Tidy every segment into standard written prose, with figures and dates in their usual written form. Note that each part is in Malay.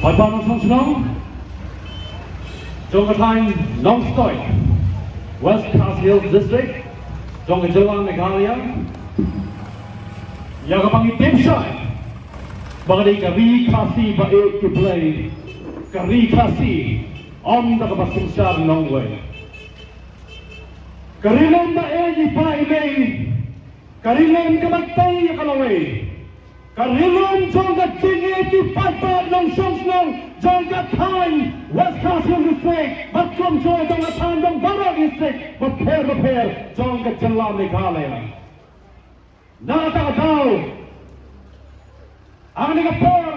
Bài bóng nông sông Sông trong cái thành Nong Stoi, West Cass Hills District, trong cái Jalan Meghalaya, yang kapangi tim side, bagay kari kasi ba play, kari kasi om na kapasensar nong way. Karilan ba pa imay, karilan kamatay yakalaway. Karilan jong ka tingiti pata ng songs ng jong ka time West Cass Hills District matkom jong jong ka time ng Barak District maper jong ka Jalan Meghalaya. Nakatakaw ang nagapor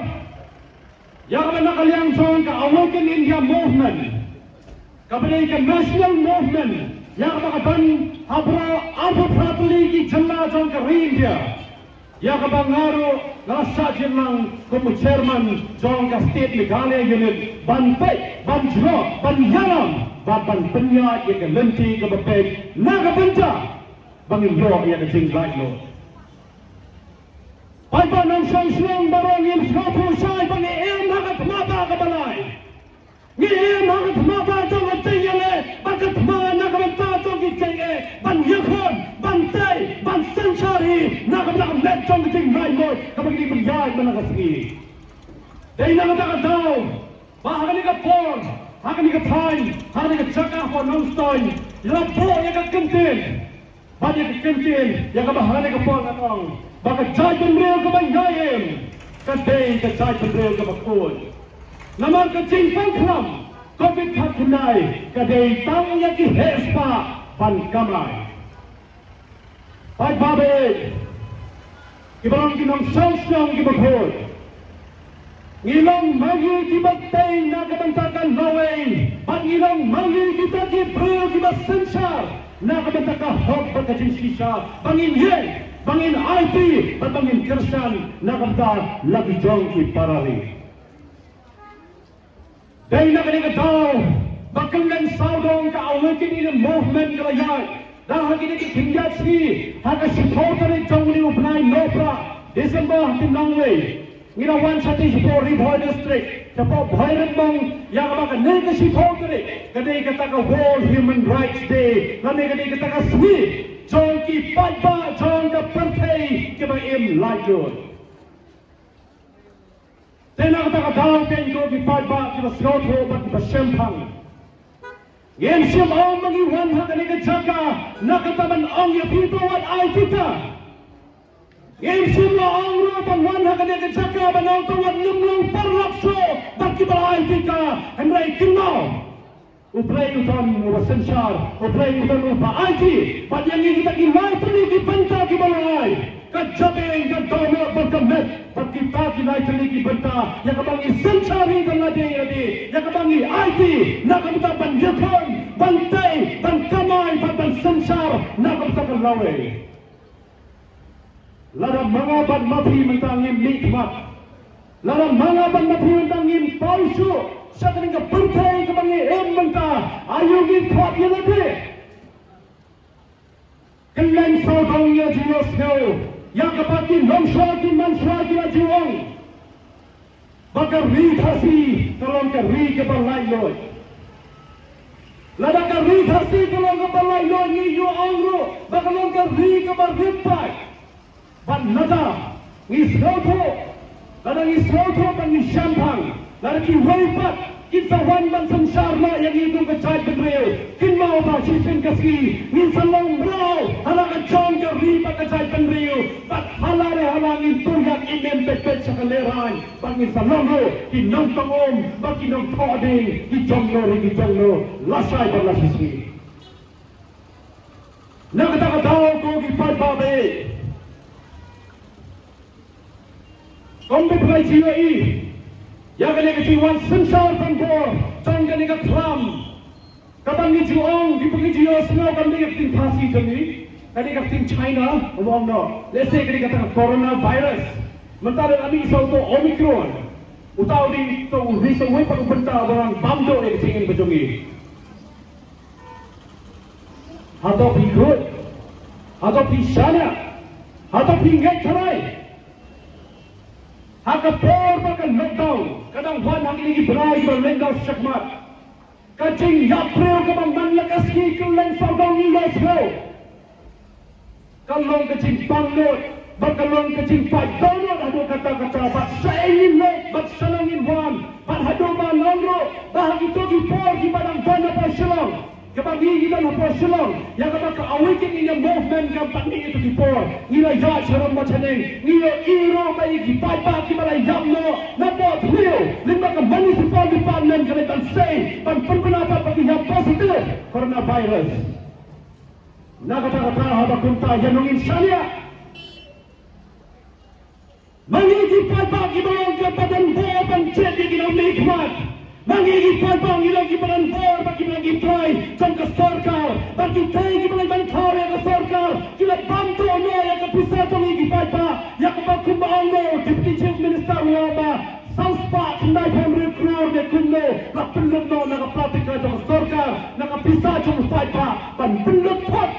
yang nakaliang jong ka Awaken India Movement kabalay ka National Movement yang makaban habra Pratuli ki Jalla jong ka India yang kabangaro nasajen ng como chairman jong ka State Meghalaya Unit bantai banjro banyalam ban penya yang lenti ka bapeg nakabanta bangin yo yang jing like lo Paipa ng siyang barong yung skopo siya'y pang-iim hakat mata ka balay. Ngiim hakat mata itong at tingale, bakat mga nakamanta itong itinge, banyakon, bantay, bansansari, nakamlakamlet itong iting raymod, kapag hindi magyay manakasigi. Dahil nakatakaw, baka ni ka por, haka ni ka time, haka ni ka tsaka po ng stoy, yung po yung kakantin, banyak kakantin, yung kabahani ka po ng baka jay penreal ka banyayin, kaday ka jay penreal ka bakun. Naman ka jing pangkram, COVID kakinay, kaday tang yaki hespa pankamay. Pagbabig, ibarang kinong siyang gibakun. Ngilong magi kibatay na kabantakan laway, pangilong magi kita kibril kibasensar, na kabantaka hok pagkajing sisa, panginyen, bangin IT, bangin Kirsan, nakabda lagi jong iparali. Dahil nakanigataw, bakanggan saudong ka-awaken in a movement kalayay, dahil kinikitingyat si, haka supporter ni jong ni Upnay Nopra, December tinangway, nginawan sa Tisipo Riboy District, sa po Bhairat mong yang makanig ka supporter ni, kanay kataka World Human Rights Day, kanay kataka SWI, jong ki pagba jong ka pertay ki ba im lajod tena kata daw ken ko ki pagba ki ba sroto ba ki ba sempang yen sim ang magiwan ha kani ka jaka nakataman ang ya pito at ay kita yen sim ang ro pangwan ha kani ka jaka banaw tawad lumlong parlakso ba ki ba ay kita andray kinno Upray utan wasensar, upray utan upa aiki, padyangi kita kilay tali ki banta ki balay, kajabing kadomo pagkamet, pagkita kilay tali ki banta, yakabangi sensari ka ngadi, yakabangi aiki, nakamuta banyakan, bantay, bangkamay, bansensar, nakamuta kalaway. Larang mga ban mapi mentangim nikmat, larang mga ban mapi mentangim palsu, sa kaning kapantay ka bangi menta ayugin kwat yan natin kailan sa daw niya Diyos ngayon yang kapatid longswa ki manswa ki na jiwang baka ritasi kalong ka ri ka balayloy lada ka ritasi kalong ka balayloy ni yu angro baka kalong ka ri ka baripay ban nada ngisroto lada ngisroto pan nisyampang lagi waipat kita wan ban sansar na yang itu kecai penreo kinmau ba sisin kasi minsan long bro hala ka jong ka ripa kecai penreo bat hala re halangin tuyak imem pepet sa kaleran bangin sa longro kinong tangom bat kinong toding kijongno lasay ba lasisi nakatao ko kipagbabe kombe play GOE yang kali keciwan sensar pangkor, jang kali keklam, kapan ni juang di pergi jiwa semua kali keting pasi jadi, kali keting China, ngomong no, let's say kali kata coronavirus, mentara kami isau tu Omicron, utau di tu risau wepa kubenta orang bamdo yang ketingin berjongi, atau pikut, atau pisana, atau pinggir cerai. Haka por makan lockdown, kadang wan hang ini berai berlenggang syakmat. Kacing April ke bang lakas ki keleng saudang ilas ho. Kalong kacing panglot, bakalong kacing padono ado kata-kata bat saingin le, bat salangin wan, bat hado malongro, bahagi to di por di padang bana pa silong. Kebagi kita na po silong, yang kata awaken in the movement kampan ni itu di por. Nila ya charam machaneng, nila iro bayi ki papa ki malay jamno, napo trio, lima ka municipal department kami tan say, pan penapa pagi yang positif coronavirus. Nakata-kata haba kunta yanong insania. Mangigi papa ki malay kapadan bo pan chedi ki na mikmat. Mangigi papa ilang ibaran bor bagi lagi try jangka sarkar bagi tayi ibaran bantar yang sarkar kila bantu no yang kepisah mangigi papa yang kebakumbango deputy chief minister waba Sauspa tendai family crew de kunno la pelum no nakapratika jangka sarkar nakapisah jangka papa ban pelum pot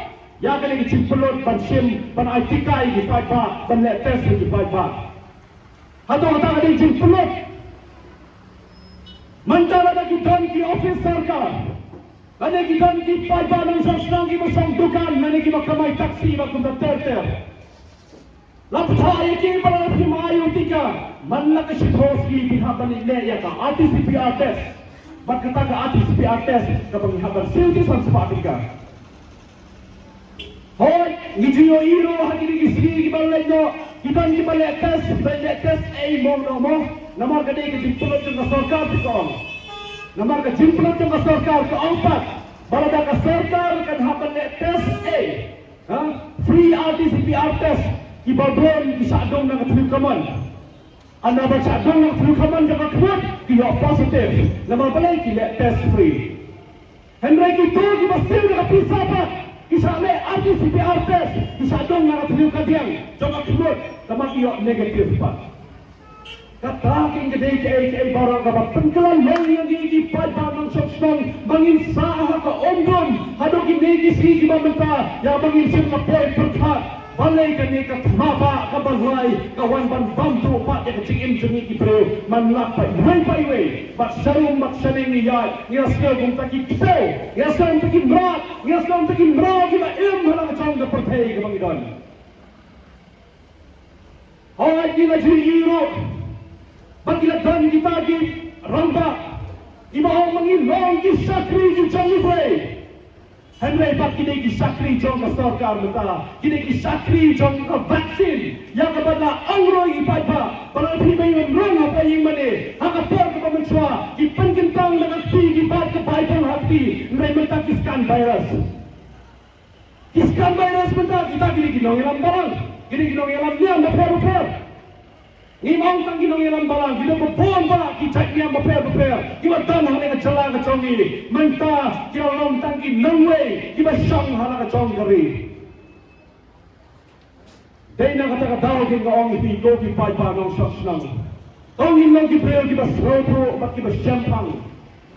yang kali chief pelut ban sim ban ITK di papa ban letes di papa atau kata ada chief pelut Mentara lagi dan ki ofis sarkar, ada ki dan ki pajak dan sasang ki bersang dukan, ada ki makamai taksi makum terter. Lapthai ki pada ki mayu tika, manla ke shithos ki bihaban ile ya ka RTCPR test, berkata ke RTCPR test ke penghabar silti sanspatika. Hoi, ngijiyo iro hakini ki sri ki balaiyo, kita ki balai test mong Namar ka ke jimpulot ng sarkar ti kaong. Namar ka jimpulot ng sarkar kaong pat. Balada ka sarkar kan hapan le test A. Free RTCPR test. Ibadon isadong ng katulukaman. Anda ba sadong ng katulukaman ng kakwat? Kiyo positive. Namar balay ki le test free. Henry kito kibasil ng kapisa pat. Isale RTCPR test. Isadong ng katulukadiyang. Jong kakwat. Tamang iyo negative pat. Kataking gede ke barang kapat pengkelan yang gigi pada ng soksong mangin sah ka omdon hado kinegi si gimamenta yang mangin sim na poy perkat balay kani ka mapa ka balay kawan ban bantu pa ya kecing jeni ki bro manlapa iwe bat sarum bat saneng ni ya skill kung taki pso ya skill taki mrat kita halang chong ka perthai ka mangidon ay kina jiro Bagilah dan kita di ramba, ibaong mangilong di sakri di jangibre. Henry bagi di sakri jong ka sarkar mata, kini di sakri jong ka vaksin yang kepada angro ipaipa, para pimpinan rong apa yang mana, haka por ka pamenswa, ipengkentang dengan tinggi bad ka baipang hati, mereka kiskan virus. Kiskan virus mata kita kini ginong ilang barang, kini ginong ilang niam beper. Imam tang ginong ilang balang, kita berpon ba, kita niam beper. Kita tanah ni kecelang kecong ini, menta kita long tang ginong way, kita syang hala kecong kari. Dahil na kata-kataw kin kaong ipito ki paipa ng sasnang. Tongin lang ki preo kita sroto, bat kita syampang.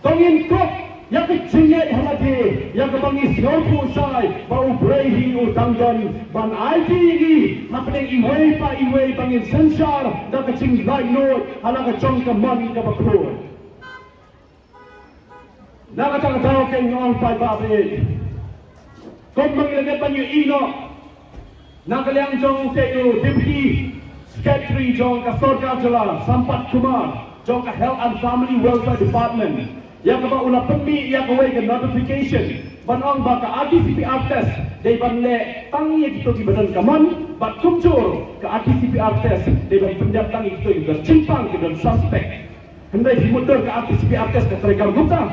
Tongin kop, yang kecingay halagi, yang kebangis sroto say, bau brehi utanggan, ban aiti happening iway bangin sensar, da kecing lain noy, hala kecong kaman ka bakro. Nakatang-tao kin kaong paipa be. Kung mangilagat pa niyo ino, nakaliang jong kayo Deputy Secretary jong ka Sarkar Jala Sampat Kumar jong ka Health and Family Welfare Department yang ka ba ula pemi yang away ka notification banong ba ka RTCPR test day banle tangi ito di badan kaman bat kumjur ka RTCPR test day ban penjat tangi ito yung cimpang ke dan suspect hendak dimudur ka RTCPR test ka Trekar Gupta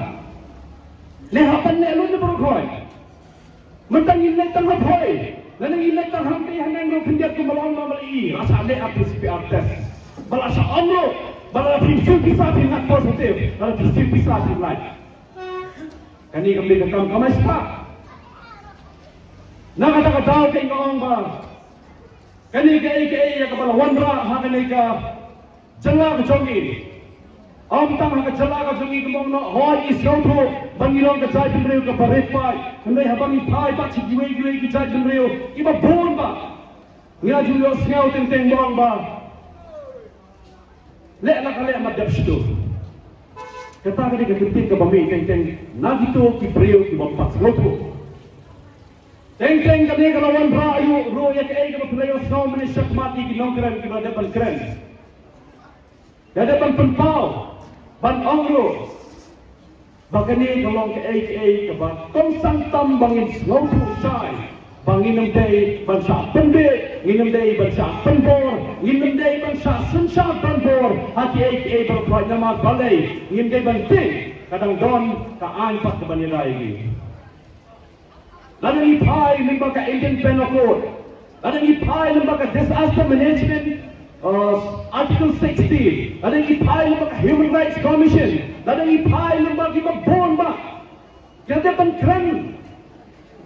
lehapan le alun na berukhoy mentangin le tanghap hoy Nanang ilat ang hangkay hanang ng pinjat kumalawang mamali rasa le RTCPR test bala sa omro bala prinsip bisa tinat positif bala prinsip bisa tinat kani kami kakam kamay spa nakatagadaw kay ngawang ba kani kay kabala wanra hakanay ka jala ka jongi Amtang haka jala ka jongi kumong no hoy isroto bangilong ka jay pinreo ka barit pa Henday habang ipay pa si giway ki jay pinreo iba bon ba Nga Julio Sngau Teng Bong ba. Lek nak lek madap situ. Kata kali ketik ke bami teng nagito ki brio ki bampak loto. Teng kali kalawan rayu ro ya ke ke player Sngau mani mati ki nongkran ki depan keren. Ya depan penpau ban ongro. Bagani kalau ke ke ba kom sang tam bangin Sngau tu sai. Banginam day bansa pendek, nginam day bansa penbor, nginam day bansa sensa penbor, hati berbuat nama balai, nginam day banting, kadang don kaan pas ke banira ini. Lalu ipai lembaga Indian Penal Code, lalu ipai lembaga Disaster Management Article 16, lalu ipai lembaga Human Rights Commission, lalu ipai lembaga Bomba, yang depan keren,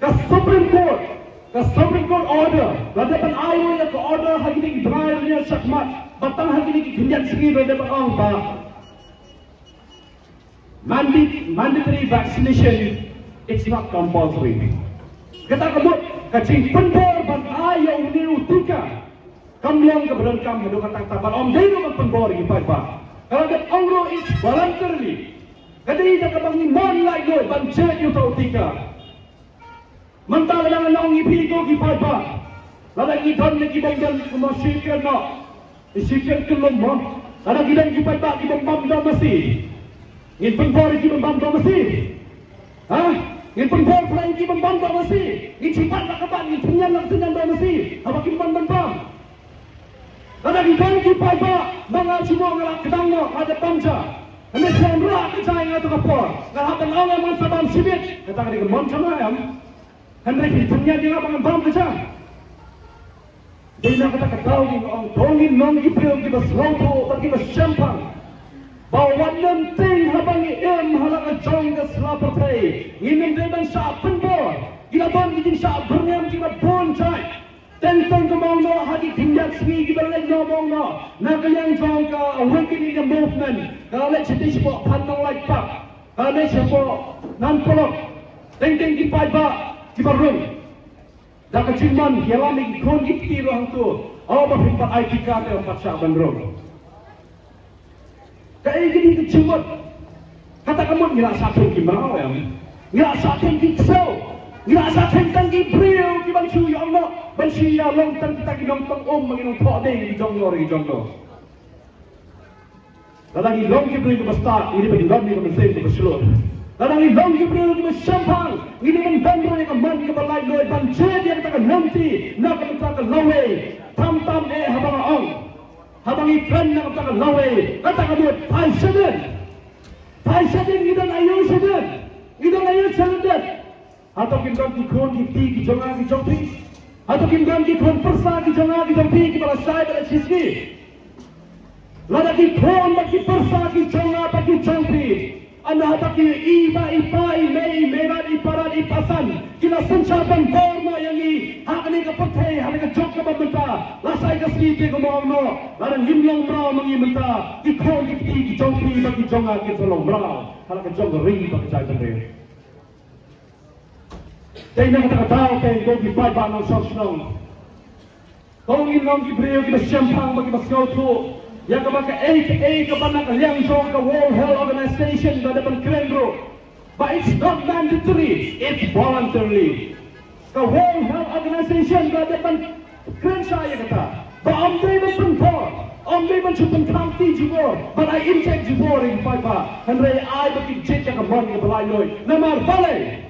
ke Supreme Court. The Supreme Court order, dapat ayo yang ke order hari ini Israel ni syakmat, batang hari ini ginjal segi dapat orang ba. Mandatory vaccination, it's not compulsory. Kita kebut kacing penbor bat ayo ni utika, kamlang keberan kam hidup kata tabat om dia nak penbor ini ba. Kalau dia angro it's voluntarily, kadang dia kebangi mon like lo bancet you tahu utika. Mentang lang lang ipigo gipada. Lagi dan lagi bangdan kumasikan na. Isikan kelom mo. Lagi dan gipada di bambam dah mesti. Ngin penbor di bambam dah mesti. Ha? Ngin penbor pelai di bambam dah mesti. Ngin cipat nak kapan ngin penyan nak senang dah mesti. Apa kin bambam. Lagi dan gipada mangal cuma ngalak kedang no ada pamja. Ane semra kecai ngatu kapor. Ngahatan orang man sabam sibit. Kata kali kemon sama ayam. Henry dunia dia bangun bom saja. Dia kata ketahui orang dongin nong ibril kita slow bagi bersampang. Bawa nanti habangi halak jong ke selapatai. Ini dia sah penbor. Kita bom kita sah berniam kita boncai. Tentang kemau no hadi tinjak segi kita lagi ngomong no. Nak yang jong ke awakening the movement. Kalau lek citi sebab pandang like pak. Kalau lek sebab nampolok. Tentang kipai ba. Kibarung, dah keciman hialan lagi kon ikti roh tu. Awak berfirman IT kata empat syak bandrong. Kayak gini keciman. Kata kamu ngira satu kimau ya, ngira satu kiksau, ngira satu tangki brio kibang cuy Allah, bansia long tan kita kinong menginong thode di jonglo. Kadang long kibrio basta, ini bagi long ni kemesen tu berseluruh. Kadang long kibrio ni bersampang. Ini membandro yang aman kebalai loy banjir yang takkan nanti nak mentakkan lawe tam habang ong habang ikan nak mentakkan lawe katakan buat pai seden kita ayo seden atau kita dikon di jonga di jongpi atau kita dikon persa di jonga di jongpi kita saya pada sisi lada dikon bagi persa di jonga bagi jongpi. Anda hataki ipai mei merah iparan ipasan kita sencapan borma yang ini hak ni kepetai hak ni kejok ke benda lasai ke sini ke mau no larang himlong brau mengi menta ikon ikti jongpi bagi jonga ke tolong brau hal kejok ri bagi saya sendiri. Jadi nak kata tahu ke gogi pai banong sosnong. Kau ingin brio kita sempang bagi Sngau tu. Yang kepada kepada yang jong ke World Health Organization pada depan bro. But it's not mandatory, it's voluntary. Ke World Health Organization pada depan keren saya kata. But om dia mencukup kanti juga. But I inject juga in pipa. Henry I bagi jet yang kemana ke belai loy. Namar balai.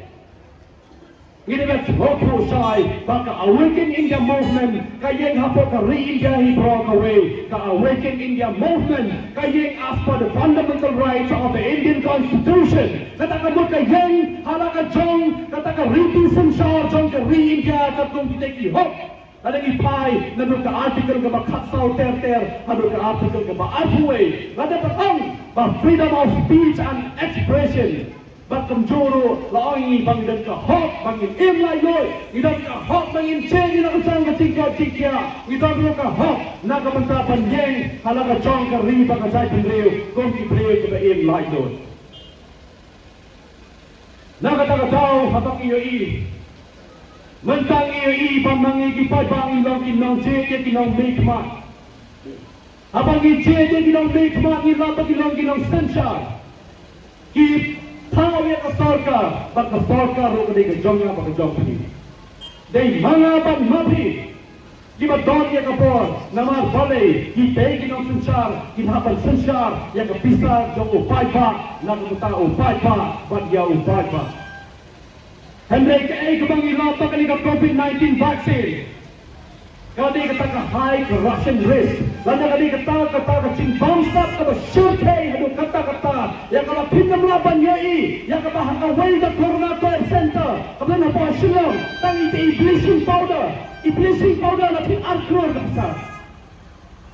Ini adalah local side, maka Awaken India Movement, kayeng apa ke re-India he brought away, ke Awaken India Movement, kayeng ask for the fundamental rights of the Indian Constitution. Katakan mo kayeng, halaka jong, katakan re-decent jong ke re-India, katong kita ki-hop. Ada ipai, nandun ka article ka ba katsaw ter, nandun ka article ka ba artway, nandun ka ba freedom of speech and expression. Batam juru laongi bangdan ka hok bangin imlay loy idam ka hok bangin change na usang ketika idam ka hok nagamantapan yeng halaga jong ka riba ka say pendreo kung kibreo ka imlay loy nagatagataw habang iyo mentang i pamangi ki pai bang long ki nong je ki nong make ma abang ki je ki nong make ma ki la ki nong sensar ki thao ye ka sarkar ba ka sarkar ro ke jongya ba ka jong ni dei manga ban mapi di ba don ye ka por namar bale ki dei ki nong sensar ki hapan sensar ye ka pisar jong o pai ba na ka ta o pai ba ba ya o pai ba Hendrik bang ilapa kali ka COVID-19 vaccine. Kali ka taka high corruption risk. Lada kali ka taka cing bangsat ka ba syurkay hadu kata yang kala pinam laban yai yang ka bahang ka way the corona care center. Kabla na po asyong tangi ti bleaching powder. Bleaching powder na pin alcohol ka sa.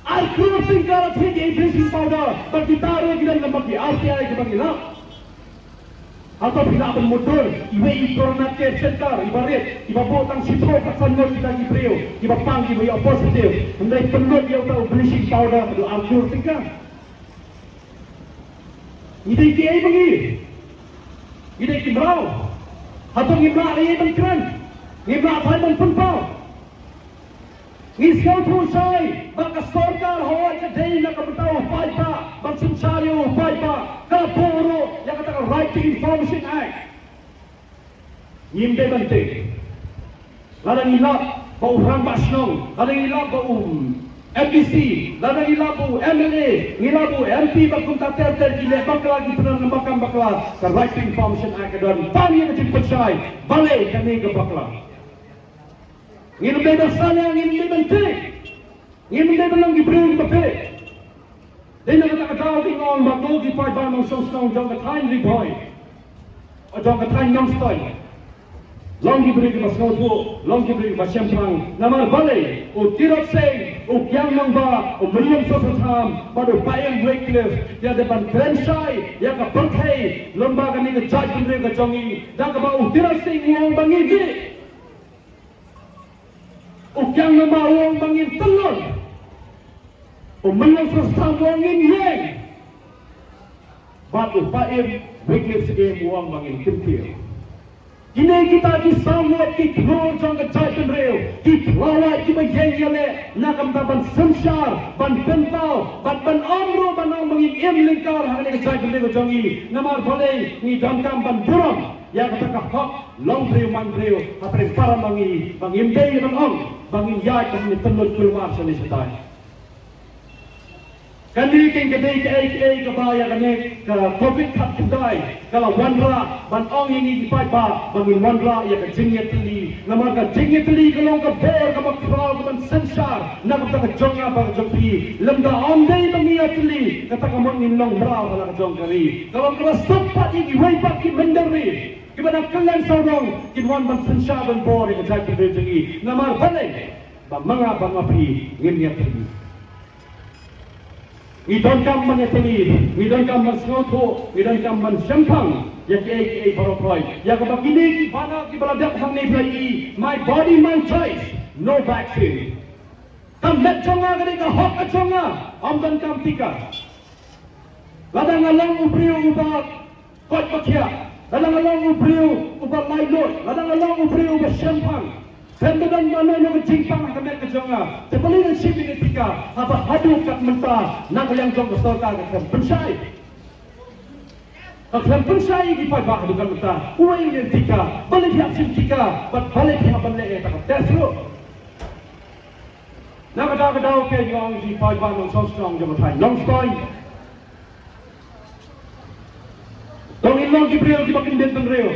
Alcohol pin ka pin bleaching powder. Pag ditaro gidan na magi RTI ka bang ilap. Atau bila abang motor, iwe corona care center, ibarat, iba botang sitro kasan nol kita gibreo, iba pang iwe positif, hendai penut dia tahu bleaching powder tu arjur tinggal. Ini kiai bengi, ini kimrau, atau ngimra ayat bangkran, ngimra apa bangpunpau, ngiskau tu say, bangka sorkar hawa jadi nak bertahu paita, bangsin cari paita. Kaporo yang katakan Right to Information Act Yimde bante Ladang ilap bau orang basnong Ladang ilap bau MPC Ladang ilap bau MLA Ngilap bau MP bakun tater gile bakla lagi pernah nembakam bakla ke Right to Information Act dan Pami yang jemput saya Balik kami ke bakla Ngilap dasarnya ngilap bante Ngilap belang gibril di bape Then nak kata kau tinggal bakul di pai bangun song jong katain riboy, jong katain yang stay. Long diberi ke pasal tu, long diberi ke pasal perang. Nama balai, Tirot Singh, Kyang Mangba, Miriam Sosatham, pada Payam Wycliffe, dia depan Grandshai, yang ke Berkhay, lembaga ni ke Jai Bendera ke Jongi, dan ke bawah Tirot Singh uang bangi ni, Kyang Mangba uang bangi telur. Miriam Sosatham uang ni yang, batu Payam Wycliffe segera uang bangi kempir. Ini kita disambut di keluar jang kejai penreu, di kelawat di menyenggale, nakam taban semsyar, ban pentau, ban amro, ban amangin lingkar, hari kejai penreu jangi, namar balai, ni damkam ban buram, yang kata hak, long breu man breu, apa yang para mangi, bangin day bang om, bangin yai, bangin tenut keluar sini setai. Kani keng kedai ke kebaya kani ke COVID kat kedai kalau wanra ban ong ini dipai ba bangin wanra ya ke jingnya teli nama ke jingnya teli kalau ke ber ke bakral ke ban sensar nak ke jonga ba jopi lemda om dei bangia teli kata ke mangin long brau kalau ke jong kari kalau ke sempat ini wei pak ki menderi kibana kalian sorong kinwan ban sensar ban bor ke jai ke jengi nama balai ba manga bangapi ngimnya teli. We don't come on Italy, we don't come on Snoto, we don't come on Champagne. Ya ke barokai. Ya ke begini ki bana ki baladak hang ni play. My body, my choice. No vaccine. Kam met chonga kani ka hok a chonga. Amdan kam tika. Ladang along ubriu uba kot pakia. Ladang along ubriu uba lailot. Ladang along ubriu uba Champagne. Sendadan mana yang cimpang kami kejongga. Sebelum shipping etika, apa hadu kat mentah, nak yang jong kesorka kat pensai. Kat pensai di pagi bukan mentah. Uang yang etika, balik pihak etika, balik pihak balik tak terus. Nak ada ke yang di pagi nong song jom thai long story. Tong ilong gibril di bakin den tenreo.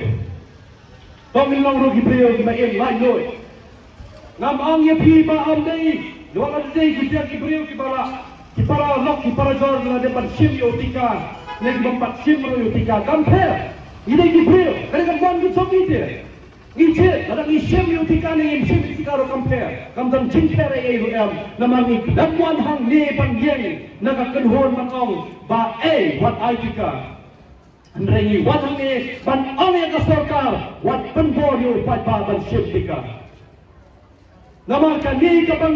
Tong ilong ro gibril di bakin lailoi. Ngam ang ye pi ba am dei luang ad dei kita kibriu kibara lok kibara jor la de ban sim yotika ne ki ban sim ro yotika compare ide kibriu kare kan ban du choki de iche ada ni sim yotika ne sim yotika ro compare kam dan jinkere e am namani damwan hang ne ban yeng naga kenhon manong ba wat aitika Andrengi wat hang ne ban ong ye ka sarkar wat penbor yo pat ba ban sim yotika Nama ka ni ka bang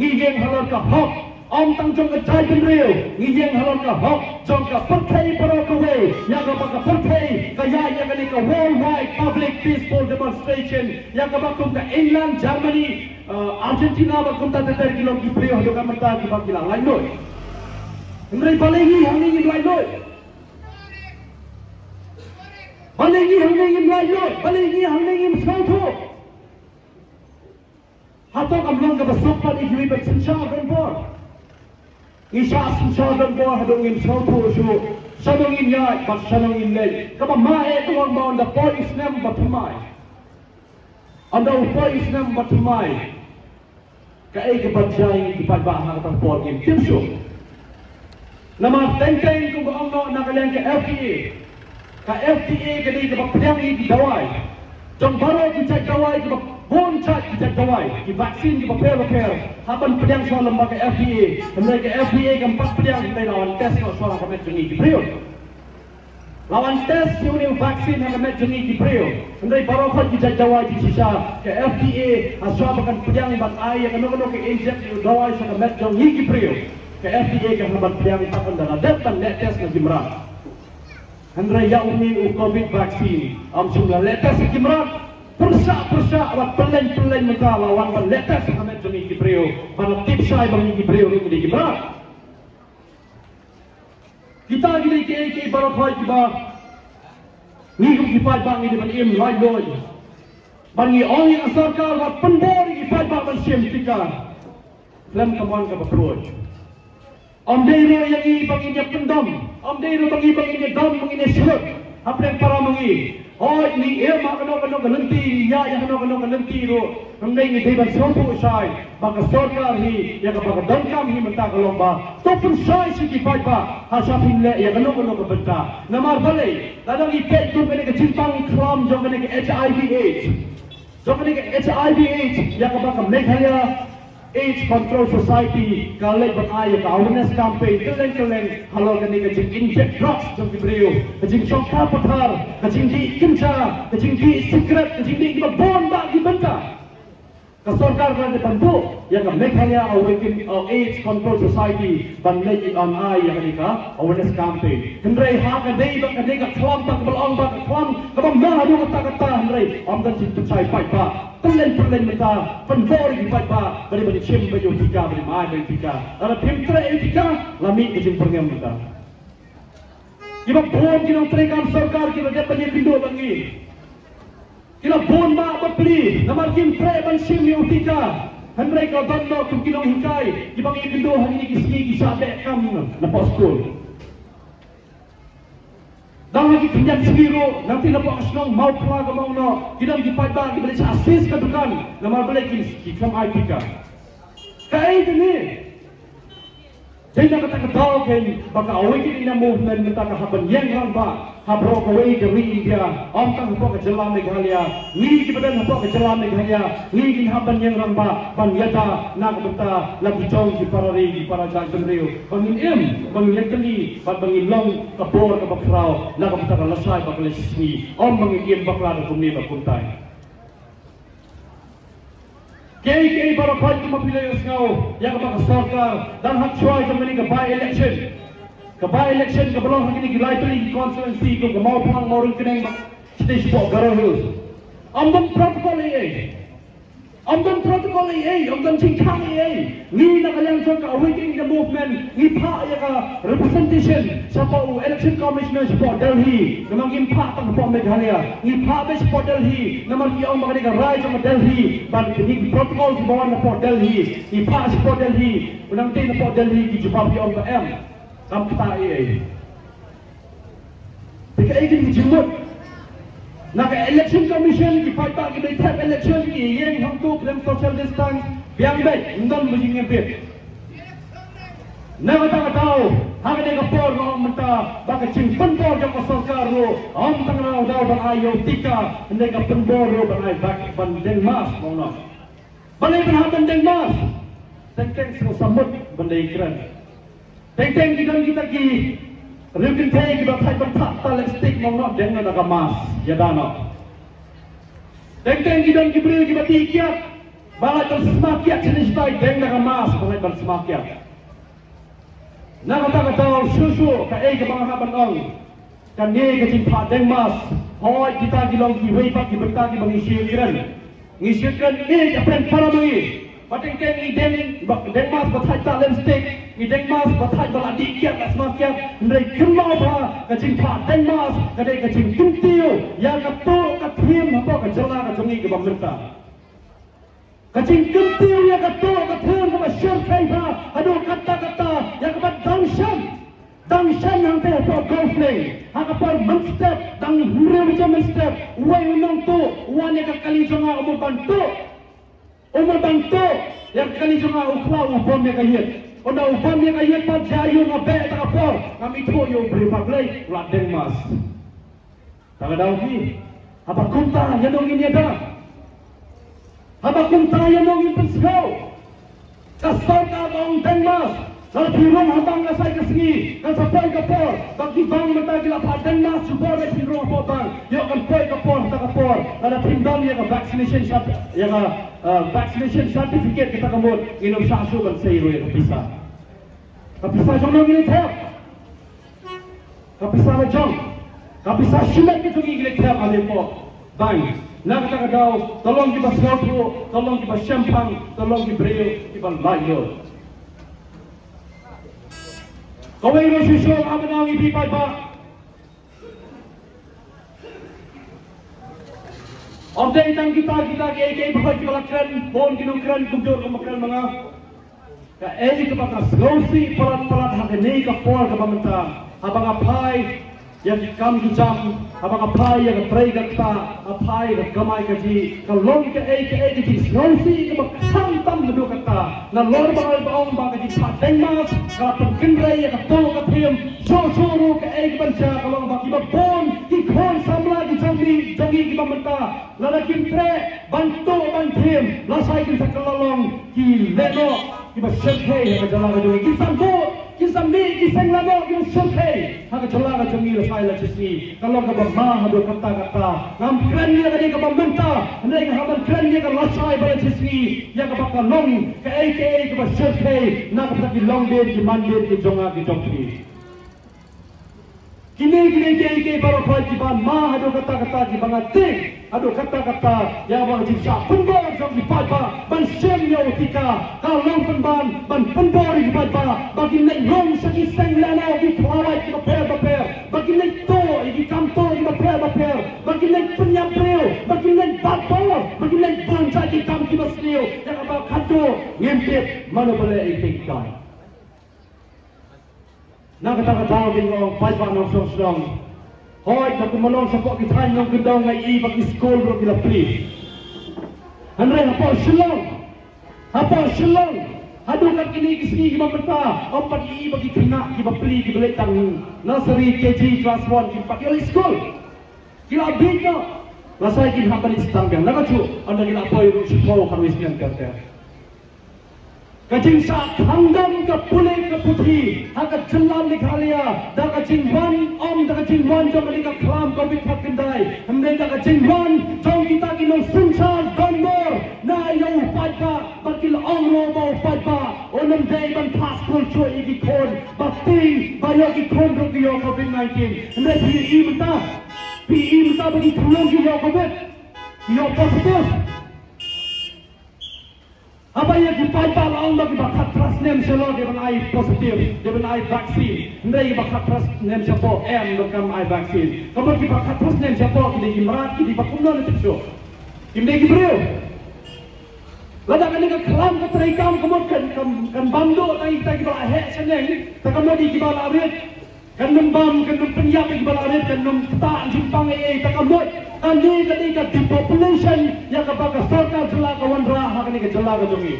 ngijeng halar ka hok Om tang jong ka chai bin real ni yang halon ka hok jong ka perthai paro ka way ya ka ba ka perthai ka ya ka ni ka worldwide public peaceful demonstration ya ka ba kum ka England Germany Argentina ba kum ta ter kilo ki priyo ho ka mata ki ba kila lai noi Hindrai balengi hang ni lai noi balengi hang ni lai noi balengi hang ni msau tho hatok am long ka ba sopan i gi ba sincha ben bor Isya sinsadang ko hadong im sauto su sadong im yai but sadong im lay kapa mae tuang ba on the point is nem batumai on the point is nem batumai ka ay kapatjay di pagbaha katang por im timso nama tengteng kung baong no nakalang ka FDA ka di kapapayang i dawai jong baro ki cak dawai Bon cak kita kawai, di vaksin di paper, haban pedang soal lembaga FDA, mereka FDA keempat pedang kita lawan tes soal kami jengi di period. Lawan tes yang vaksin kami jengi di period. Mereka baru kau kita kawai di sisa ke FDA, asal akan pedang bat air, kanu ke injek di kawai soal kami jengi di period. Ke FDA kan haban pedang takkan darah datang net tes lagi merah. Mereka yang ini COVID vaksin, amsunglah net tes lagi merah. Persa awak pelan mereka lawan letas kami jengi Gibril mana tipsai bagi Gibril ini di Gibril kita gini ke baru kau kita ni kita bang ini bagi lai loi bagi orang yang sarkar awak pendor kita bang siam tika lem kawan ke approach Dero yang ini bagi dia pendam Dero bagi dia dam bagi dia sulut apa yang para mengi Oh, ni mak kena nanti, ya kena nanti ro. Hendak ni dewan sopo sai, baka sarkar hi, ya baka dangkam hi mentah lomba. Topun sai si kipai pa, hasapin le ya kena benta. Namar balik, ladang ipet tu kena ke simpang kram, jom kena ke HIV/AIDS. Jom kena ke HIV/AIDS, ya baka Meghalaya AIDS Control Society kalau beraya ke awareness campaign keleng kalau kena kecing inject drugs jom diberiu kecing cokar patar kecing di kenca kecing di secret kecing di bomba di benta kesorkar kan dibantu yang Meghalaya AIDS Control Society bandai on yang kena awareness campaign hendrai hak kadai kena kelam tak belong bak kelam kabam mahadu kata hendrai amdan cinta cai pai pa pelan mereka pendor di pada beri cem baju tiga beri mai beri tiga ada pintra tiga lami kecil perniam kita kita bon kita terikan sarkar kita dia punya pintu bangi kita bon mak beli nama pintra ban sim yang tiga hendrai kau dono tu kita hikai kita bangi pintu hari ini kisah bekam lepas skol dah lagi pinjam sendiri, nanti lepas senang mau keluar ke mau no, kita pergi pada kita boleh asis ke dukan, nama boleh kita IP ka. Kaya ini, jadi nak kata tahu kan, baka awak ini movement minta kehaban yang rampa, habro kawai ke India, amtang habro ke Jalan Meghalaya, ni kita dah habro ke Jalan Meghalaya, ni kita haban yang rampa, banyata nak minta lagi jauh di para jalan rio, bangin bangin bangin long kapor ke bakrau, nak minta lasai bakal sini, bangin baklar ke ni bakuntai. Kay para party mapilay ngau yang baka sarkar dan hak choice ang mani by election kabalong hang ini lightly constituency ko gamau pang morong kineng stage po garahus amdan protocol amdan chingkang ni nakalang sa awakening the movement ni pa ya ka representation sa po election commissioner sa Delhi namang pa tang po Meghalaya ni pa ba sa Delhi namang yung mga ka rise sa Delhi ban ni protocol sa bawang na po Delhi ni pa sa Delhi unang tin na po Delhi ki jubab yung ka kamta tika igin jumot naka election commission ki paita ki dai tap election ki yeng hum tu plan social distance biang bet ndon mujing ngepet na kata tahu hang de ka por ko menta baka ching pendor jo ko sarkar ro am tang na daw ban ayo tika ndai ka pendor ro ban ai bak ban deng mas mo no balai ban haban deng mas teng so samut bandai kran teng kita ki Ribbon tag kita thay bentak plastik mau jangan ada mas ya dana. Teng kita Gibril kita tikiat balai bersemakiat jenis baik jangan ada mas balai bersemakiat. nakatao susu ka ke mga habanong kani ke jimpa dengmas hoy kita gilong ki wei pak ki berta ki bangi sikiran ngisikan ke apen paramai pating ke iden dengmas bathai ta lipstick ni dengmas bathai bala dikiat la smakiat ndai kemau ba ka jimpa dengmas ka dei ka jim kintiu ya ka to ka thim hapo ka jala ka jongi ke bamrta kacing kentil ya kata sama syarkai ba aduh kata-kata yang kebat dangshan yang teh for golfing hakapar menstep dang hure macam menstep wai unang tu wane ka kali jonga umur bantu yang kali jonga ukla ubom ya kayet ona ubom ya kayet pa jayu ngabe takapor kami tu yo beripaglay ladeng mas tagadaw ki apa kunta yanong ini ada haba kung tayo mong ipensgaw kasar ka ang Denmas sa pirong habang nasay kasngi kasapay ka por bagibang matagila pa Denmas subor na pirong po bang yung kanpoy ka por takapor na pindang yung vaccination certificate kita kamot inom sa asuban sa iro yung kapisa yung nang initap kapisa na jong kapisa silat itong initap alin po bang nakataka daw, tolong kita satu, tolong kita syampang, tolong kita beriu, kita layo. Kau ini susu apa nang ibi pada? Update tang kita ke buat kita keren, bon kita keren, kumpul keren mga. Ka ini kepada slosi perat hakini kapol kepamentah, abang apai yang kam jam abang apai yang pray kata apai yang gamai kaji kalong ke ji slosi ke santam ledu kata na lor baong ba kaji pateng mas kapag kinray yang kato katim so ke banca kalong ba kiba bon ki khon samla ki jongi ki bamenta lada kimtre bantu bantim lasai ki sakalong ki leno kiba shekhe yang jala jo ki sambo kisang lamo yung syukhay haka jala ka jongi la file chisni kalong ka ba hado kata ngam kren niya ka di ka bamenta hindi ka haban kren niya ka lasai bala chisni ya ka baka long ka ka ba syukhay na ka pati long din ki mandir ki jonga ki jongpi kini ke baro phai ki ban ma hado kata ki bangating hado kata ya ba ji sa punbor jong ki pa ban sem yo tika ka long ban punbor ki pa bagi nek long sa ki sang lana ki phawai ki paper bagi nek to ki kantor ki paper bagi nek penyapreo bagi nek bapor bagi nek bangsa ki kam ki basliu ya ka ba khado ngempit mano bale itik kai nakataka din ko paipa ng song hoy na kumalong sa po kitay ng gandang ngay ibag school bro kila please Andre hapo shilong hadu ka kini mamata ang pag-iibag ikina kibapli kibaletang nursery KG class 1 kipakili school kila bigno lasay kinhapan istanggang nakachu anda kila apoy ro sipo kanwis niyan karte kacing sa hanggang ka pulay ka puti haka jalan likhalia da kacing wan da kacing wan jom ka klam ka bit hakindai hamde da kacing wan jom kita kinong sunsan gondor na yung paipa bakil ongro mo paipa onam day ban passport cho ikon bating bayo ikon ro kiyo COVID-19 hamde PE mta bagi tulong kiyo COVID kiyo positif apa yang kita lawan bagi bakat trust nem selo dia benai positif dia benai vaksin ndai bakat trust nem siapa dokam ai vaksin kalau kita bakat trust nem siapa kita imrat kita bakumno le tso kimde gibreu lada kan ka klam ka traikam kan bando tai kita he seneng takamo di kita laret kan nembam kan penyap kita laret kan ta jimpang takamo ani ka depopulation yang kabaga sarkar jela kawan raha kani ka jela ka jongi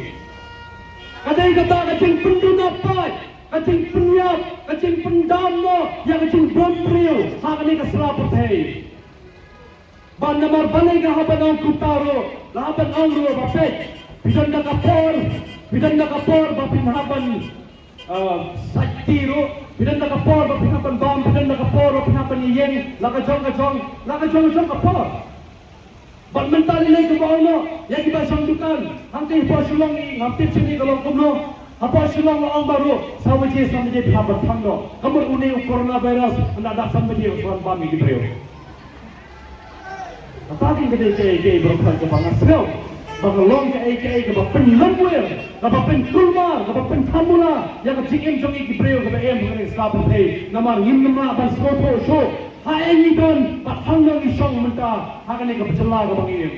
kadai kata kacing penduduk pai kacing penyap kacing pendamo yang kacing bompriu ha kani ka selaput hei ban namar banai ka haban kutaro laban angro bapet bidan da kapor bapin haban saktiro bidan da kapor bapin haban bam bidan da kapor bapin haban yeng laka jong kapor ban mental nilai ke bawah yang kita sangdukan hampir pasulong ni hampir sini kalau kumno Apa silang orang baru sama je dapat tanggo. Kamu uni coronavirus anda dah sampai je orang bami di beliau. Apa yang kita berbuat ke bangsa sekarang? Bagalong ke penlangwir, ke penkulmar, ke pentamula, yang kecil jong iki beliau ke mengenai selaput hey. Nama nama ban soto show. Hai ini don, patanggang isong mentah, akan ini kepecela ke bangin.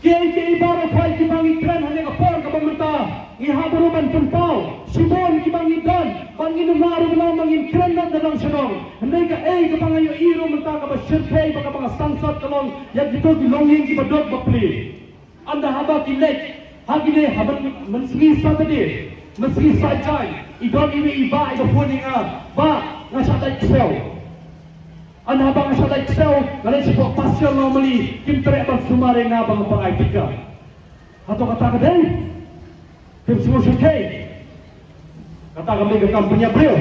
Kiai baru kai ki bangi kran hanya kapor ka pementa iha beruban tempau sibon ki bangi dan bangi numaru belang bangi kran dan dalam senong hendai ka ke bangayo iro menta ka basirkai baka banga sangsat kalong yang gitu di longin ki badot bapli anda haba ki lek hagine haban mensgi satade mensgi sajai idon ini iba ida puninga ba ngasatai sel anda abang asal Excel, kalau sebuah pasien normally, kim terik bang sumare nga bang pang IPK. Atau kata kedai, kim semua syukai. Kata kami ke kampanye beliau,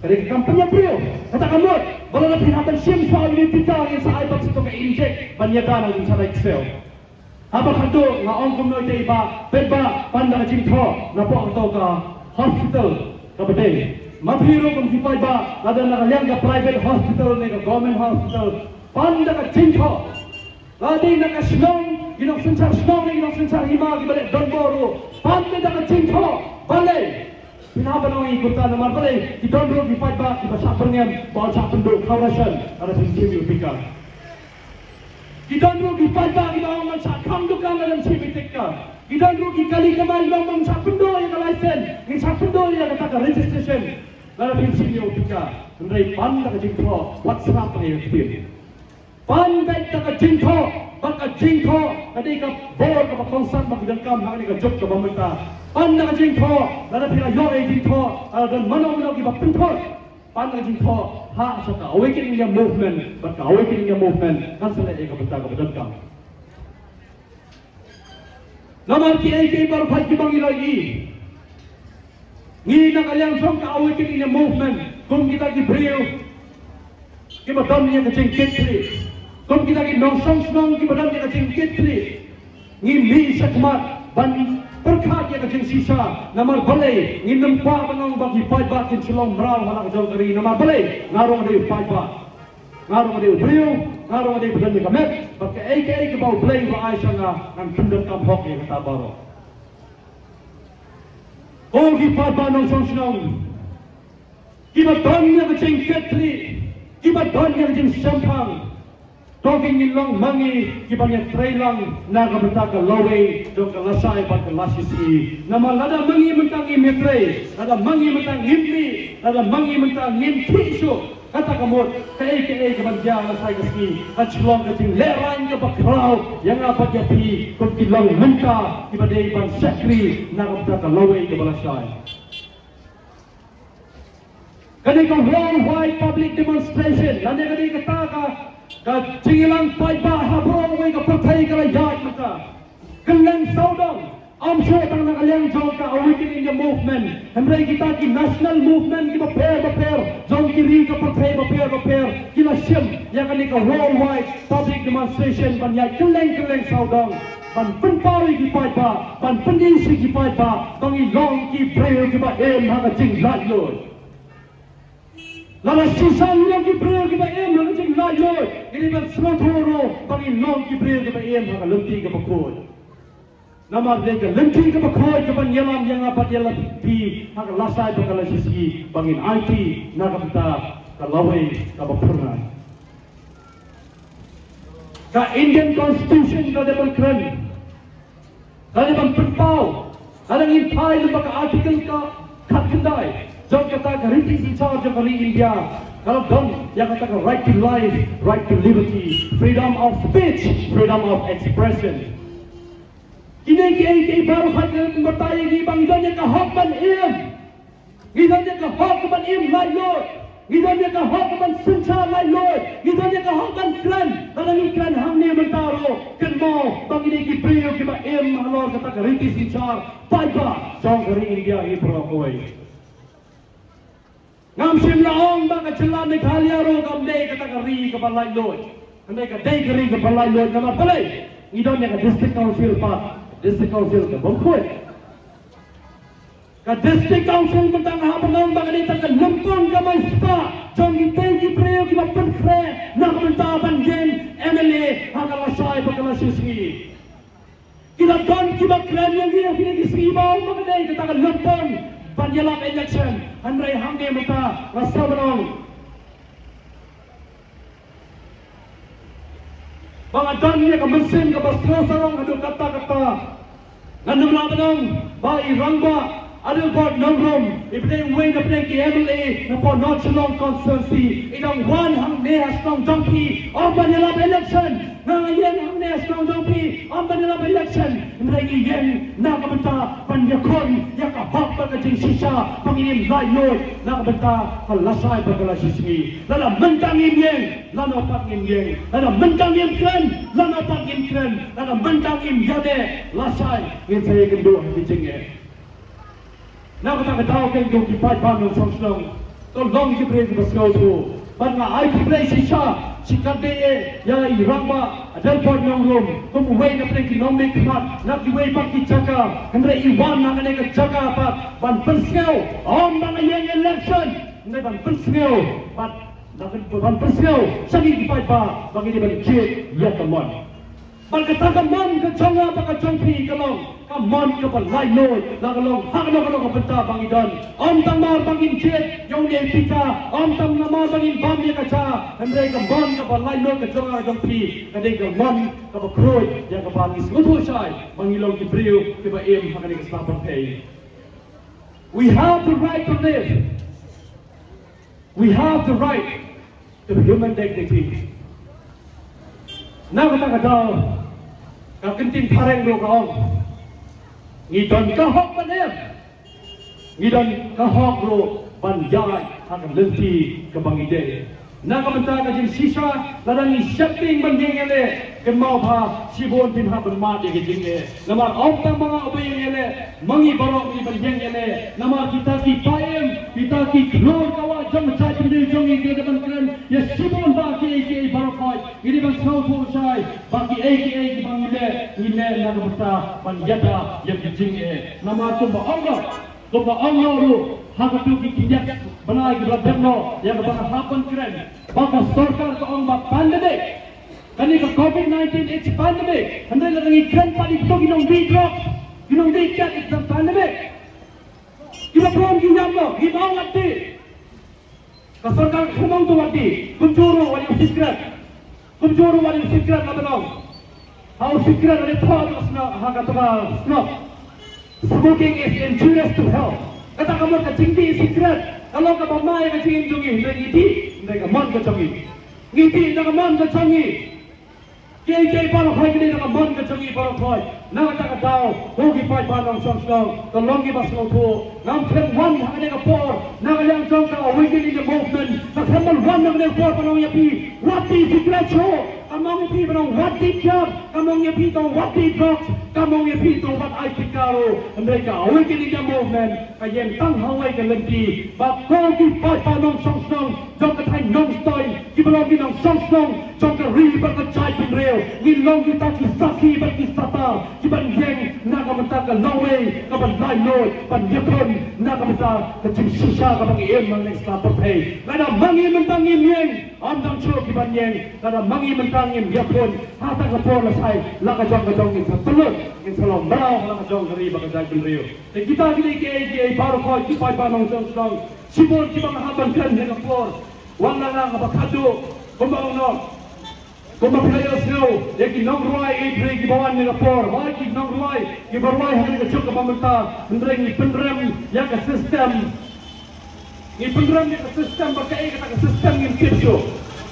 dari ke kampanye beliau. Kata kamu, kalau nak pinhapan sim soal ini kita yang saya bang setu ke injek banyakan yang asal Excel. Abang kado ngaong kumno ite iba, beba pandang jingtho, napok atau ke hospital ke bedeng. Mabhiro kung sipay ba, ada nakaliang ka private hospital, ka government hospital, panda ka jingko, ladi nakaslong, inoksensar slong, inoksensar hima, kibalik donboro, panda ka jingko, balay, pinabanong ikutan naman balay, kidonboro sipay ba, kibasapan ngayam, bawal sa penduk, kawasan, ada sisi upika. Kidonboro sipay ba, kibawangan sa kamdukan, ada sisi upika. Kita dulu kali kembali bang sapendo yang license, yang sapendo yang kata registration. Lalu prinsip yang tiga, mengenai pandang jingko, WhatsApp yang ketiga. Pandang tak jingko, baka jingko, tadi ka bor ka konsan bagi dengkam hari ka job ka pemerintah. Pandang jingko, lalu pila yore jingko, dan mana-mana kita pintar. Pandang jingko, hak saka awakening yang movement, baka awakening yang movement, kan selesai ka bentar ka dengkam. Nama kiai baru pagi bangi lagi. Ni nak kalian song ka awakening movement. Kum kita ki beliau. Ki badam ni ka cengketri. Kum kita ki nongsong snong ki badam ni ka cengketri. Ni mi sakmat ban perkhat ya ka ceng sisa. Namar balai ni nempa banong bagi pai ba kin silong mral hala ka jol kari. Namar balai ngarong de pai ba. Ngarong de beliau, ngarong de badam ni ka met. Pakai ke bau balai ba ai sanga nang pendek kam hok ya kata baro. Oh kita banong song-song, kita tanya kecing ketli, kita tanya kecing sampang, talking in long mangi, kita banyak trailang, naga betaka lawe, dok lasai bat lasisi, nama lada mangi mentang imetre, lada mangi mentang impi, lada mangi mentang impisu, kata kamu, ke kebanjang lasai keski, kaclong kecing lerang ke bakrau, yang apa jadi, kutilang mentah, kita dei ban sakri, naga betaka lawe ke balasai. Ketika worldwide public demonstration, nanti ketika kata kacilan paiba habong we kapatai kala yat maka, kelang saudang, amsho tang nakaliang jong ka awakening the movement, hemray kita ki national movement ki baper, jong kiri kapatai baper, kila sim yang ketika worldwide public demonstration banyak kelang saudang. Ban penpari ki paiba, ban pendisi ki paiba, bangi long ki breu ki ba em ha jing lat loi. Lalu susah yang kibril kita em lalu cing lajoy, ini kan semotoro bagi long kibril kita em hak lenti ke bakoi. Nama mereka lenti ke bakoi kepan yelam yang apa yelam di hak lasai bakal sisi bagi IT nak kita kalawai kabapurna. Ka Indian Constitution ka depan keren, ka depan perpau, kadang impai lembaga artikel ka kat kendai. Jom kata British in charge of India. Kalau dong yang kata right to life, right to liberty, freedom of speech, freedom of expression. Ini baru hanya bertanya di bang idanya kehakiman im, idanya kehakiman im lailot, idanya kehakiman senca lailot, idanya kehakiman klan, dalam klan hamni mentaro, kenmo bang ini kipriyo kiba im halor kata British in charge, paiba jom dari India ini berokoi. Ngam sim laong baka celan ni kaliaro kam dei kata kari ke balai loy. Andai ka dei kari ke balai loy nama balai. Idon yang district council pa District Council ke Bangkoi. Ka District Council mentang hapenang bangani tak lempang ka mai spa. Jong itengi preo ki mapen kre nak menta banjen MLA hakala sai bakala sisi. Kita don ki bakran yang dia kini ki sibau mengenai kita kan lempang banjelak election handrai hangge mata rasa benong. Bang adan ni ka mesin ka basro sarong adu kata-kata. Ngandung na benong bai rangba ada buat nongrom, ibadai wing ibadai ki MLA, nampak North Shillong constituency, idang wan hang nehas nong jangki, amban dalam election, nangayen hang nehas nong jangki, amban dalam election, ibadai yen nak benta panjakon, yak abak bagajing sisa, panginim lainoi, nak benta kalasai bagalas sisi, dalam mentang yen, lana pak yen, dalam mentang yen kren, lana pak yen kren, dalam mentang yen yade, lasai, yen saya kendua dijengye. Nak kita tahu kan kau kipai bangun song-song, kau long kipai di basau tu. Bangga ai kipai sisa, sikat deh, ya iramba, ada buat nongrom, kau muai nak pergi nomik mat, nak diwei pakai jaga, hendak iwan nak nak jaga apa, ban pensiau, bangga yang election, hendak ban pensiau, ban pensiau, sagi kipai ba, bagi dia balik jet, ya teman. Bangga tak man ke jonga, bangga jongpi kalong. Kaman ke balai noi, lagalong, hagalong benta bangidan. Tamar bangin jet, yang dia pita. Tam namar bangin bam dia kaca. Hendai kaman ke balai noi ke jonga jongpi. Hendai kaman ke bakroy, yang ke bangis ngutu syai. Bangilong ki brio, ki ba em hagalong ke selapan pay. We have the right to live. We have the right to human dignity. Nak kata kau kenting pareng lo kau. Ngidon kahok panem, ngidon kahok lo panjai akan lenti ke bangide. Nak benta kajin sisa, ladang shopping banding ele, kemau bah sibon pin ha bermat ye jinge. Namar autam mga obeng ele, mangi barok ni banding ele. Namar kita ki paem, kita ki glor kawa jom cai pindil jom ini depan keren. Ya sibon bah ki barok koi, ini bang sau sai, bagi ki bangide, ini nak benta panjata ye jinge. Namar tu bah Allah lu. Hak itu kijak benai berabno yang berbagai hapan keren. Bapa sorkar ke orang pandemik. Kani ke COVID-19 it's pandemic. Anda lagi keren paling tu ginong di drop, ginong di cat it's a pandemic. Kita belum ginjamno, kita awati. Kesorkar kumang tu wati, kunjuru wali sikrat labenong. Hau sikrat ada thought asna hak atau smoke. Smoking is injurious to health. Kata kamu kecingti secret. Kalau kamu mai kecingin jungi, mereka mon kecengi. Ngiti nak mon kecengi. Kiai baru hai kini nak mon kecengi baru hai. Nak kata tahu, hoki pai panang song, tolongi baslo tu. Nam kren one hanya kapor. Nak yang jong ka awakening the movement. Nak kembal one nak kapor panang yapi. Wati secret show. Among yapi panang wati job. Among yapi tong wati drugs. Among yapi tong wat ai pikaro. Mereka awakening the movement. Kayen tang hawai ke lenti. Bak hoki pai panang song. Jong ka thai nong stoi. Kibalongi nong song. Jong ka ri bak ka chai pin reo. Ngilong kita ki saki bak ki sata. Kiban yeng nak menta ka lawe. Kaban lai noi. Ban yakon nak menta ka cing sisa ka bang iem mang nek sapa pay. Kada mangi mentang iem yeng. Amdang chuo kiban yeng. Kada mangi mentang iem yakon. Hata ka por lasai. Laka jong ni sa tulog. In salong baraw laka jong kari bak ka chai pin reo. Dan kita kini kiai baru koi kipai panong song. Sibon kibang haban kan hena por. Wala lang abakado. Kumbang no. Kumbang players no. Yaki nong ruai ibre kibawan ni rapor. Waki nong ruai. Kibarwai hanya kecuk ke pemerintah. Hendreng ni penrem yang ke sistem. Ni penrem yang ke sistem. Bakai kata ke sistem yang tipsu.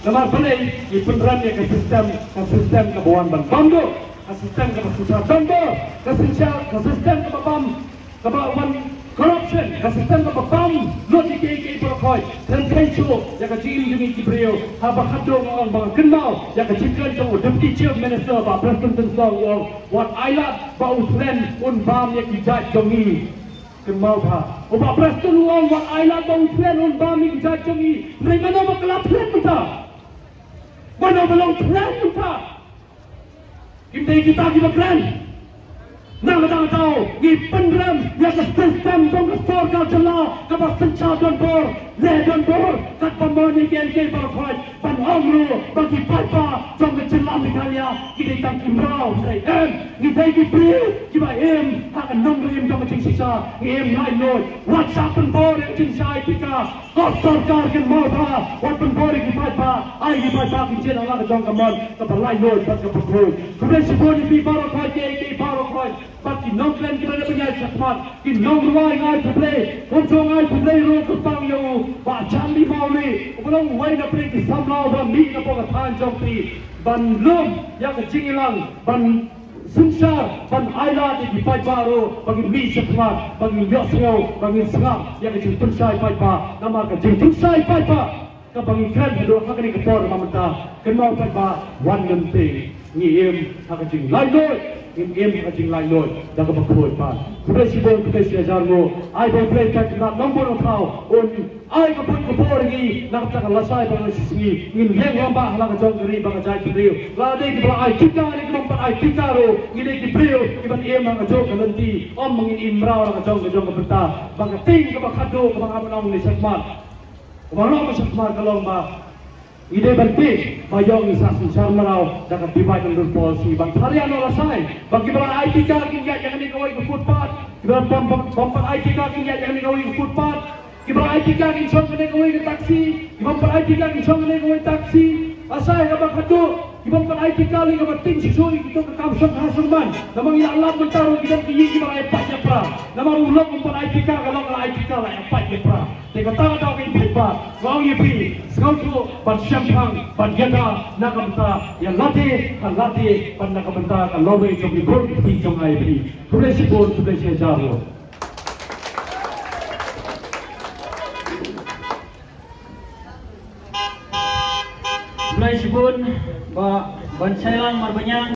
Namar balai. Ni penrem yang ke sistem. Ke sistem kebawan ban bambu. Ke sistem ke susah bambu. Ke sistem ke babam. Kebawan corruption, sistem kebabam, logik kei berkoi, dan kaicu, yang kecil demi kibrio, habang kadong orang bang kenal, yang kecilkan jauh deputy chief minister, pak presiden tensong yang wat ailat, bau tren, bam yang kijat jongi, kenal ha, pak presiden uang wat ailat bau tren, bam yang kijat jongi, mereka nama kelap tren kita, mana belum tren kita, kita keren. ngi penram ya ke sistem dong ke sorga jela ke sencha don bor le don bor kat pamoni ke barkhoi pan omru bagi papa dong ke jela Italia kita tang kimrau sai ngi dai ki pri ki ba ha kan nom rim dong ke sisa lai noi whatsapp pen bor jing sai pika ko sarkar ke mau ba wat pen bor ki papa ai ki papa ki jela la dong ke mon ke lai noi pas ke pukul kemudian seboni pi barkhoi ke barkhoi bagi nom klan kita ada penyai sakmat ki nom ruai ngai play untuk ngai play ro ke tang yo ba chambi mau ni belum wai na play ki samlau ba mi na po ka than jong pi ban lum ya ke jingilang ban Sunsar ban aila di pai baru bagi mi sakmat bagi yosyo bagi sangam ya ke jing tunsai pai pa nama ke jing tunsai pai pa ka bagi kran do ha ke ni ke por mamata ke mau pai pa wan ngam te ni ha ke jing lai loi game hajing lai loi dah ke bakoi pan kuda sibon kuda siajar mo ai bon play tak na nombor kau on ai ke pun ke por gi nak tak lasai bang sisi ngin leng lamba hala ke jong geri bang jai brio la de ki bang ai kita ni ke mampat ai kita ro ngide ki brio ki ban em ang jong ke lenti om mangin imrau la ke jong ke beta bang ting ke bang khado ke bang amang ni sakmat bang lo ke sakmat kalong ba ide berarti bayong isasun sarmarau dapat divide under policy bang harian olah sai bagi bang IT king ya jangan dikawai ke footpath bang bang IT king ya jangan dikawai ke footpath bang IT king chong kena kawai ke taksi bang IT king chong kena kawai taksi asai ke bang khado bang IT king ke ting sisui kita ke kamsong hasurman namang ya Allah mentaruh kita ke yi bang ipat ya pra namang ulok bang IT king kalau IT king lah ipat ya pra tengok tahu tahu ke ipat kau ye pi kau tu ban syampang ban yada nak benta yang latih ban nak benta kan lobe jom di gol di jom ai pi boleh sibol boleh sejarah boleh sibol ban sailang marbanya